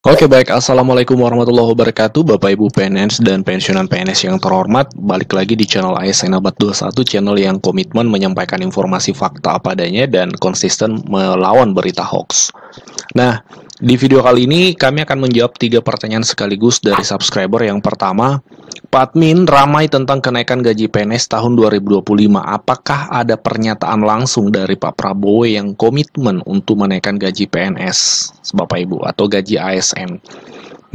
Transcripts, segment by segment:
Oke baik, Assalamualaikum warahmatullahi wabarakatuh Bapak Ibu PNS dan pensiunan PNS yang terhormat. Balik lagi di channel ASN Abad 21, channel yang komitmen menyampaikan informasi fakta apa adanya dan konsisten melawan berita hoax. Nah, di video kali ini kami akan menjawab 3 pertanyaan sekaligus dari subscriber. Yang pertama, Pak Admin, ramai tentang kenaikan gaji PNS tahun 2025. Apakah ada pernyataan langsung dari Pak Prabowo yang komitmen untuk menaikkan gaji PNS, Bapak Ibu, atau gaji ASN?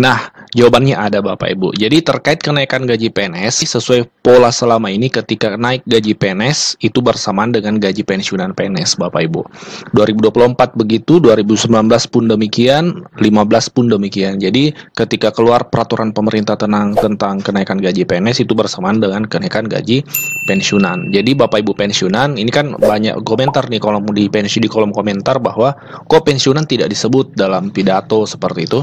Nah, jawabannya ada Bapak Ibu. Jadi terkait kenaikan gaji PNS, sesuai pola selama ini ketika naik gaji PNS, itu bersamaan dengan gaji pensiunan PNS Bapak Ibu. 2024 begitu, 2019 pun demikian, 15 pun demikian. Jadi ketika keluar peraturan pemerintah tentang kenaikan gaji PNS, itu bersamaan dengan kenaikan gaji pensiunan. Jadi Bapak Ibu pensiunan, ini kan banyak komentar nih di kolom komentar bahwa kok pensiunan tidak disebut dalam pidato seperti itu.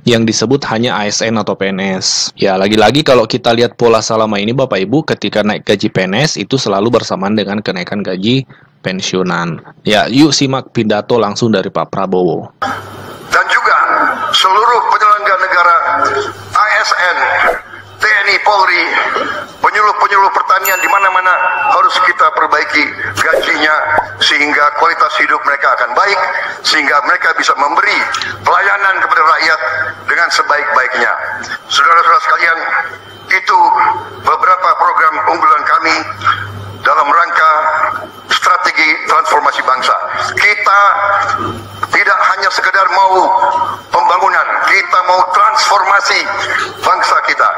Yang disebut hanya ASN atau PNS. Ya, lagi-lagi kalau kita lihat pola selama ini Bapak Ibu, ketika naik gaji PNS itu selalu bersamaan dengan kenaikan gaji pensiunan. Ya, yuk simak pidato langsung dari Pak Prabowo. Dan juga seluruh penyelenggara negara, ASN, TNI, Polri, penyuluh-penyuluh pertanian di mana-mana harus kita perbaiki gajinya sehingga kualitas hidup mereka akan baik, sehingga mereka bisa memberi pelayanan kepada rakyat dengan sebaik-baiknya. Saudara-saudara sekalian, itu beberapa program unggulan kami dalam rangka strategi transformasi bangsa. Kita tidak hanya sekedar mau pembangunan, kita mau transformasi bangsa kita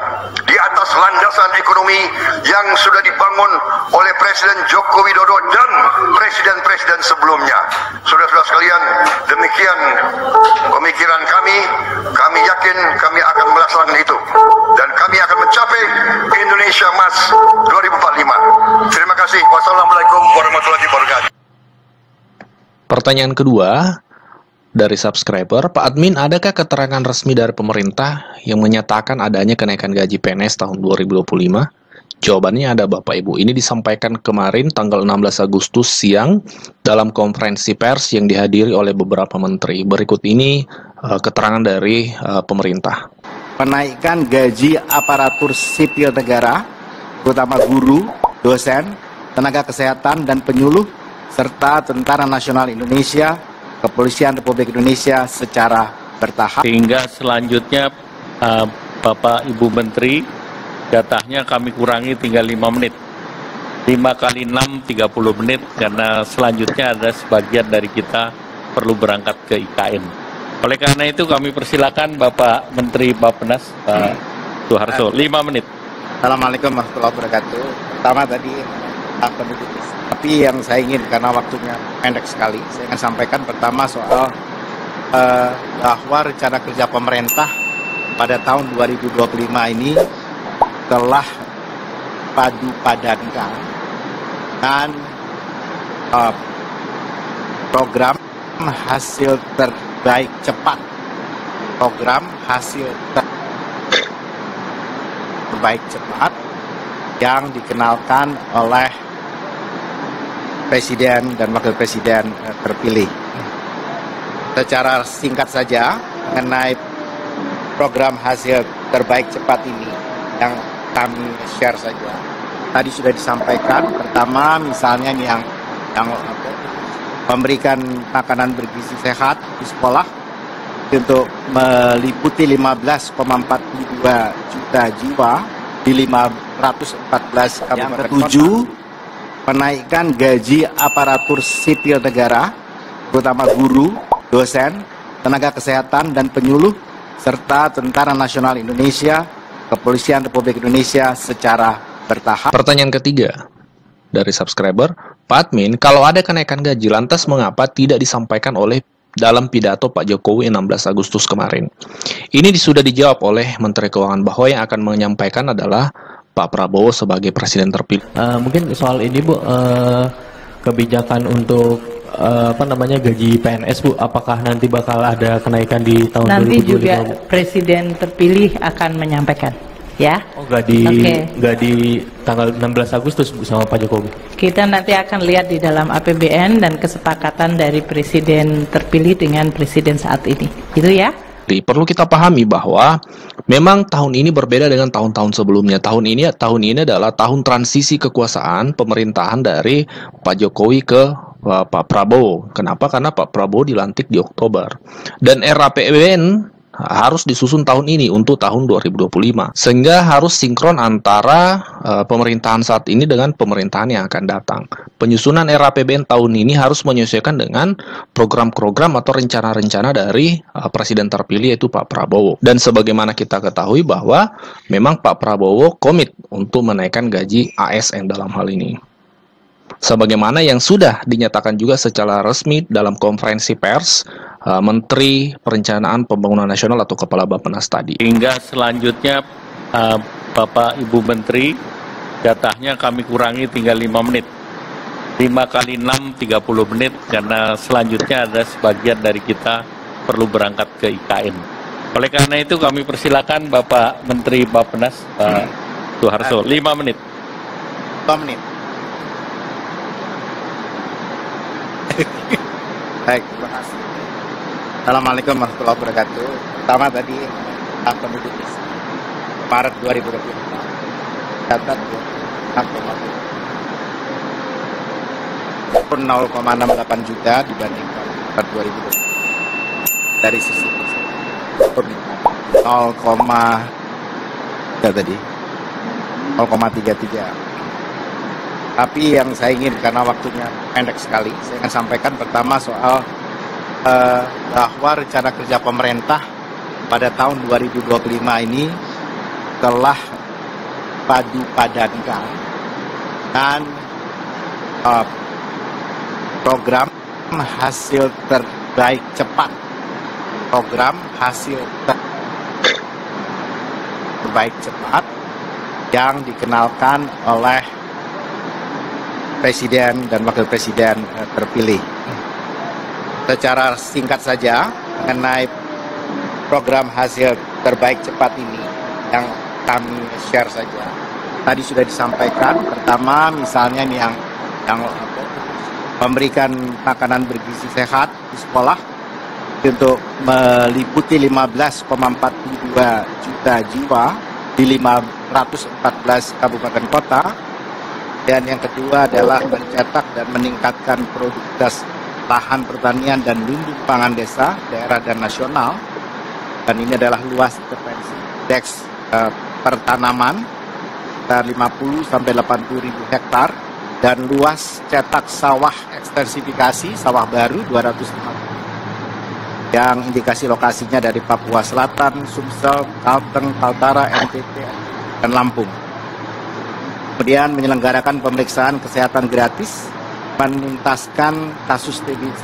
di atas landasan ekonomi yang sudah dibangun oleh Presiden Joko Widodo dan presiden-presiden sebelumnya. Saudara-saudara sekalian, demikian pemikiran kami yakin kami akan melaksanakan itu dan kami akan mencapai Indonesia Emas 2045. Terima kasih. Wassalamualaikum warahmatullahi wabarakatuh. Pertanyaan kedua dari subscriber, Pak Admin, adakah keterangan resmi dari pemerintah yang menyatakan adanya kenaikan gaji PNS tahun 2025? Jawabannya ada Bapak Ibu. Ini disampaikan kemarin tanggal 16 Agustus siang dalam konferensi pers yang dihadiri oleh beberapa menteri. Berikut ini keterangan dari pemerintah. Penaikan gaji aparatur sipil negara, terutama guru, dosen, tenaga kesehatan, dan penyuluh, serta Tentara Nasional Indonesia, Kepolisian Republik Indonesia secara bertahap. Sehingga selanjutnya Bapak Ibu Menteri, jatahnya kami kurangi tinggal 5 menit. 5 kali 6, 30 menit, karena selanjutnya ada sebagian dari kita perlu berangkat ke IKN. Oleh karena itu kami persilakan Bapak Menteri Bappenas, Pak Soeharto, 5 menit. Assalamualaikum warahmatullahi wabarakatuh. Pertama tadi penduduk, tapi yang saya ingin karena waktunya pendek sekali, saya akan sampaikan pertama soal bahwa rencana kerja pemerintah pada tahun 2025 ini telah padu padankan dan program hasil terbaik cepat, program hasil terbaik cepat yang dikenalkan oleh Presiden dan Wakil Presiden terpilih. Secara singkat saja mengenai program hasil terbaik cepat ini yang kami share saja. Tadi sudah disampaikan, pertama misalnya yang memberikan makanan bergizi sehat di sekolah untuk meliputi 15,42 juta jiwa di 514 kabupaten. Yang ketujuh, menaikkan gaji aparatur sipil negara, terutama guru, dosen, tenaga kesehatan, dan penyuluh, serta Tentara Nasional Indonesia, Kepolisian Republik Indonesia secara bertahap. Pertanyaan ketiga dari subscriber, Pak Admin, kalau ada kenaikan gaji, lantas mengapa tidak disampaikan oleh dalam pidato Pak Jokowi 16 Agustus kemarin? Ini sudah dijawab oleh Menteri Keuangan bahwa yang akan menyampaikan adalah Pak Prabowo sebagai presiden terpilih. Mungkin soal ini Bu, kebijakan untuk gaji PNS Bu, apakah nanti bakal ada kenaikan di tahun 2025? Nanti juga presiden terpilih akan menyampaikan. Ya. Oh, nggak di tanggal 16 Agustus Bu sama Pak Jokowi. Kita nanti akan lihat di dalam APBN dan kesepakatan dari presiden terpilih dengan presiden saat ini. Itu ya. Perlu kita pahami bahwa memang tahun ini berbeda dengan tahun-tahun sebelumnya. Tahun ini adalah tahun transisi kekuasaan pemerintahan dari Pak Jokowi ke Pak Prabowo. Kenapa? Karena Pak Prabowo dilantik di Oktober. Dan RAPBN harus disusun tahun ini untuk tahun 2025. Sehingga harus sinkron antara pemerintahan saat ini dengan pemerintahan yang akan datang. Penyusunan RAPBN tahun ini harus menyesuaikan dengan program-program atau rencana-rencana dari presiden terpilih yaitu Pak Prabowo. Dan sebagaimana kita ketahui bahwa memang Pak Prabowo komit untuk menaikkan gaji ASN dalam hal ini. Sebagaimana yang sudah dinyatakan juga secara resmi dalam konferensi pers Menteri Perencanaan Pembangunan Nasional atau Kepala Bappenas tadi. Hingga selanjutnya Bapak Ibu Menteri, jatahnya kami kurangi tinggal 5 menit. 5 kali 6, 30 menit, karena selanjutnya ada sebagian dari kita perlu berangkat ke IKN. Oleh karena itu kami persilakan Bapak Menteri Bappenas, Pak Soeharto, 5 menit. 5 menit. Baik, terima kasih. Assalamualaikum warahmatullahi wabarakatuh. Pertama tadi penduduk Maret 2024 catat 0,68 juta dibandingkan Maret 2020. Dari sisi 0,33. Tapi yang saya ingin, karena waktunya pendek sekali, saya akan sampaikan pertama soal bahwa rencana kerja pemerintah pada tahun 2025 ini telah padu-padankan dan program hasil terbaik cepat, program hasil terbaik cepat yang dikenalkan oleh Presiden dan Wakil Presiden terpilih. Secara singkat saja mengenai program hasil terbaik cepat ini yang kami share saja. Tadi sudah disampaikan. Pertama, misalnya ini yang memberikan makanan bergizi sehat di sekolah untuk meliputi 15,42 juta jiwa di 514 kabupaten kota. Dan yang kedua adalah mencetak dan meningkatkan produktivitas lahan pertanian dan lumbung pangan desa, daerah dan nasional. Dan ini adalah luas intervensi indeks pertanaman 50 sampai 80 ribu hektar, dan luas cetak sawah ekstensifikasi sawah baru 250 yang indikasi lokasinya dari Papua Selatan, Sumsel, Kalteng, Kaltara, NTT, dan Lampung. Kemudian menyelenggarakan pemeriksaan kesehatan gratis, menuntaskan kasus TBC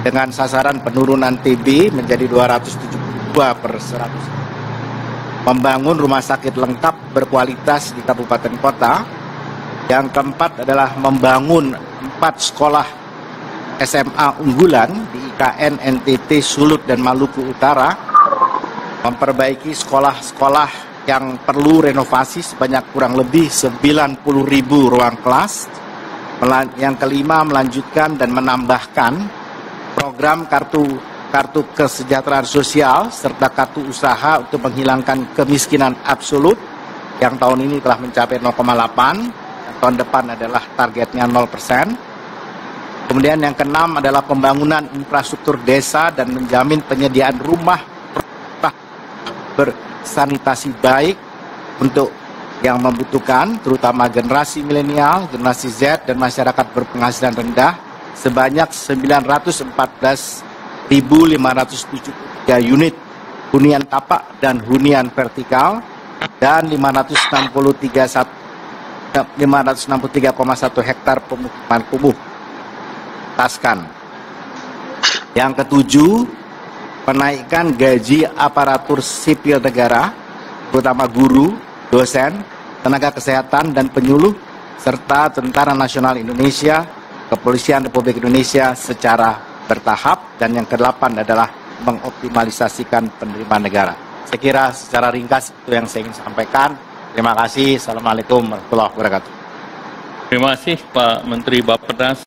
dengan sasaran penurunan TB menjadi 272 per 100. Membangun rumah sakit lengkap berkualitas di kabupaten kota. Yang keempat adalah membangun 4 sekolah SMA unggulan di IKN, NTT, Sulut, dan Maluku Utara. Memperbaiki sekolah-sekolah yang perlu renovasi sebanyak kurang lebih 90.000 ruang kelas. Yang kelima, melanjutkan dan menambahkan program kartu kesejahteraan sosial serta kartu usaha untuk menghilangkan kemiskinan absolut yang tahun ini telah mencapai 0,8, tahun depan adalah targetnya 0%. Kemudian yang keenam adalah pembangunan infrastruktur desa dan menjamin penyediaan rumah bersanitasi baik untuk yang membutuhkan, terutama generasi milenial, generasi Z, dan masyarakat berpenghasilan rendah sebanyak 914.573 unit hunian tapak dan hunian vertikal dan 563,1 hektar pemukiman kumuh. Taskan. Yang ketujuh, menaikkan gaji aparatur sipil negara, terutama guru, dosen, tenaga kesehatan, dan penyuluh, serta Tentara Nasional Indonesia, Kepolisian Republik Indonesia secara bertahap. Dan yang kedelapan adalah mengoptimalisasikan penerimaan negara. Saya kira secara ringkas itu yang saya ingin sampaikan. Terima kasih. Assalamualaikum warahmatullahi wabarakatuh. Terima kasih Pak Menteri Bappenas.